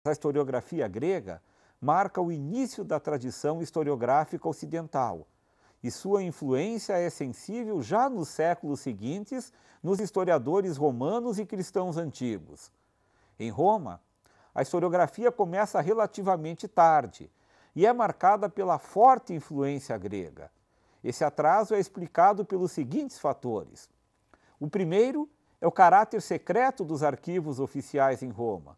A historiografia grega marca o início da tradição historiográfica ocidental, e sua influência é sensível já nos séculos seguintes nos historiadores romanos e cristãos antigos. Em Roma, a historiografia começa relativamente tarde e é marcada pela forte influência grega. Esse atraso é explicado pelos seguintes fatores. O primeiro é o caráter secreto dos arquivos oficiais em Roma.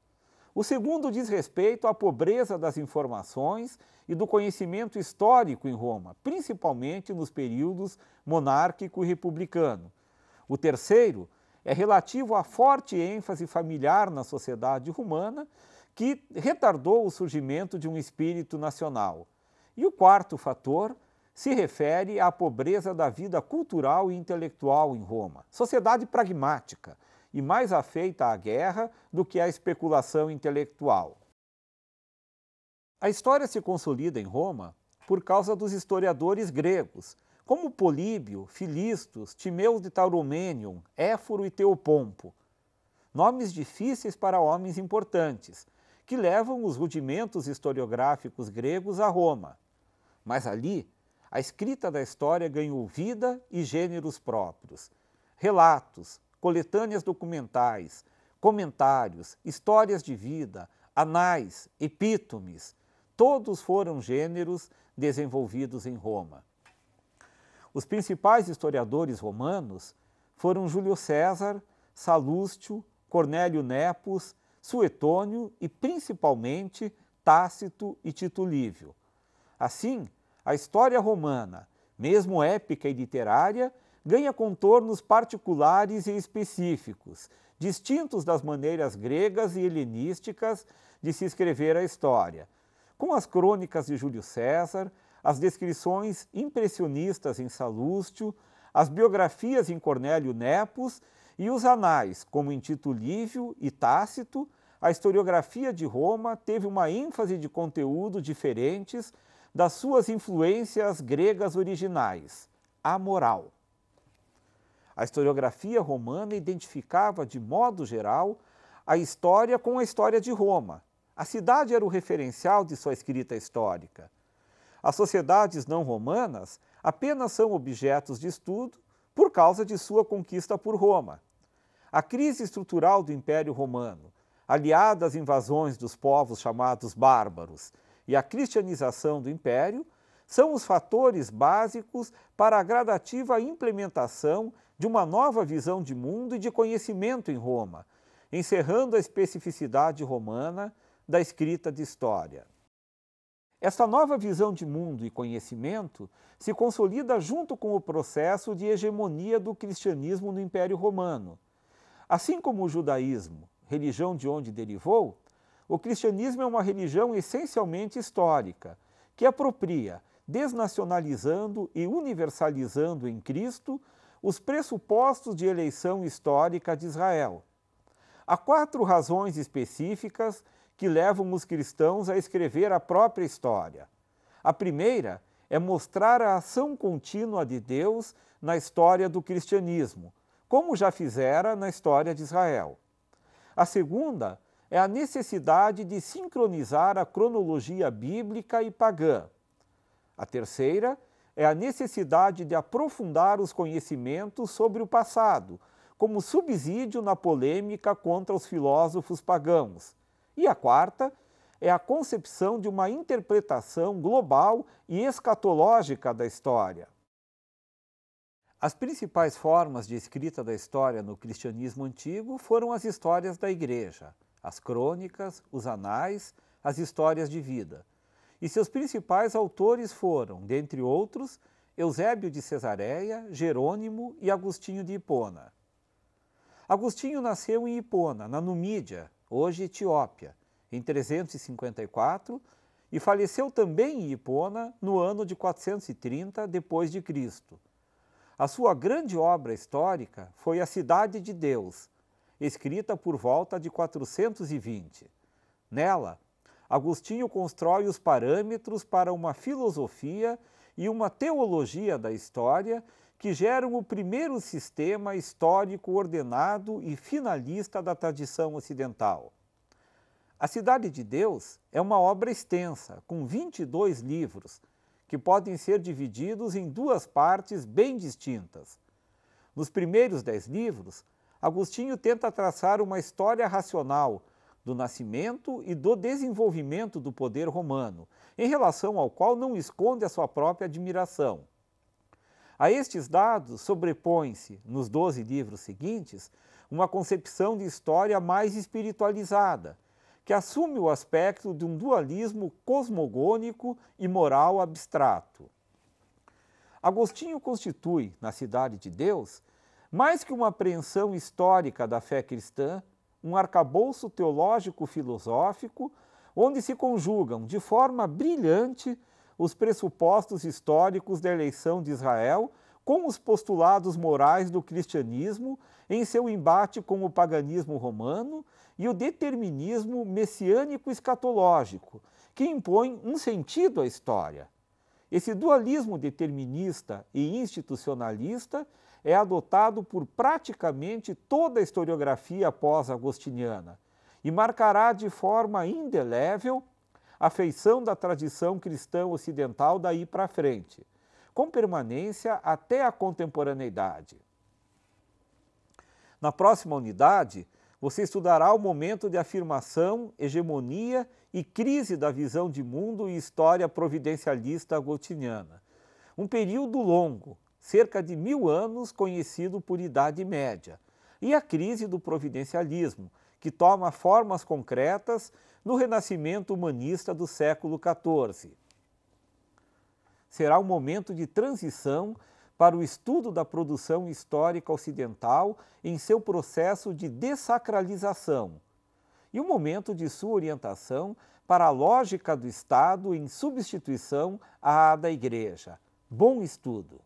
O segundo diz respeito à pobreza das informações e do conhecimento histórico em Roma, principalmente nos períodos monárquico e republicano. O terceiro é relativo à forte ênfase familiar na sociedade romana, que retardou o surgimento de um espírito nacional. E o quarto fator se refere à pobreza da vida cultural e intelectual em Roma, sociedade pragmática e mais afeita à guerra do que à especulação intelectual. A história se consolida em Roma por causa dos historiadores gregos, como Políbio, Filistos, Timeu de Tauromenion, Éforo e Teopompo. Nomes difíceis para homens importantes, que levam os rudimentos historiográficos gregos a Roma. Mas ali, a escrita da história ganhou vida e gêneros próprios. Relatos, coletâneas documentais, comentários, histórias de vida, anais, epítomes, todos foram gêneros desenvolvidos em Roma. Os principais historiadores romanos foram Júlio César, Salústio, Cornélio Nepos, Suetônio e, principalmente, Tácito e Tito Livio. Assim, a história romana, mesmo épica e literária, ganha contornos particulares e específicos, distintos das maneiras gregas e helenísticas de se escrever a história, com as crônicas de Júlio César, as descrições impressionistas em Salústio, as biografias em Cornélio Nepos e os anais, como em Tito Livio e Tácito. A historiografia de Roma teve uma ênfase de conteúdo diferentes das suas influências gregas originais, a moral. A historiografia romana identificava, de modo geral, a história com a história de Roma. A cidade era o referencial de sua escrita histórica. As sociedades não romanas apenas são objetos de estudo por causa de sua conquista por Roma. A crise estrutural do Império Romano, aliada às invasões dos povos chamados bárbaros e à cristianização do Império, são os fatores básicos para a gradativa implementação de uma nova visão de mundo e de conhecimento em Roma, encerrando a especificidade romana da escrita de história. Esta nova visão de mundo e conhecimento se consolida junto com o processo de hegemonia do cristianismo no Império Romano. Assim como o judaísmo, religião de onde derivou, o cristianismo é uma religião essencialmente histórica, que apropria, desnacionalizando e universalizando em Cristo os pressupostos de eleição histórica de Israel. Há 4 razões específicas que levam os cristãos a escrever a própria história. A primeira é mostrar a ação contínua de Deus na história do cristianismo, como já fizera na história de Israel. A segunda é a necessidade de sincronizar a cronologia bíblica e pagã. A terceira é a necessidade de aprofundar os conhecimentos sobre o passado, como subsídio na polêmica contra os filósofos pagãos. E a quarta é a concepção de uma interpretação global e escatológica da história. As principais formas de escrita da história no cristianismo antigo foram as histórias da Igreja, as crônicas, os anais, as histórias de vida. E seus principais autores foram, dentre outros, Eusébio de Cesareia, Jerônimo e Agostinho de Hipona. Agostinho nasceu em Hipona, na Numídia, hoje Etiópia, em 354, e faleceu também em Hipona no ano de 430 depois de Cristo. A sua grande obra histórica foi A Cidade de Deus, escrita por volta de 420. Nela, Agostinho constrói os parâmetros para uma filosofia e uma teologia da história que geram o primeiro sistema histórico ordenado e finalista da tradição ocidental. A Cidade de Deus é uma obra extensa, com 22 livros, que podem ser divididos em duas partes bem distintas. Nos primeiros 10 livros, Agostinho tenta traçar uma história racional do nascimento e do desenvolvimento do poder romano, em relação ao qual não esconde a sua própria admiração. A estes dados sobrepõe-se, nos 12 livros seguintes, uma concepção de história mais espiritualizada, que assume o aspecto de um dualismo cosmogônico e moral abstrato. Agostinho constitui, na Cidade de Deus, mais que uma apreensão histórica da fé cristã, um arcabouço teológico-filosófico, onde se conjugam de forma brilhante os pressupostos históricos da eleição de Israel com os postulados morais do cristianismo em seu embate com o paganismo romano e o determinismo messiânico-escatológico, que impõe um sentido à história. Esse dualismo determinista e institucionalista é adotado por praticamente toda a historiografia pós-agostiniana e marcará de forma indelével a feição da tradição cristã ocidental daí para frente, com permanência até a contemporaneidade. Na próxima unidade, você estudará o momento de afirmação, hegemonia e crise da visão de mundo e história providencialista agostiniana. Um período longo, cerca de 1000 anos, conhecido por Idade Média, e a crise do providencialismo, que toma formas concretas no renascimento humanista do século XIV. Será um momento de transição para o estudo da produção histórica ocidental em seu processo de dessacralização, e um momento de sua orientação para a lógica do Estado em substituição à da Igreja. Bom estudo!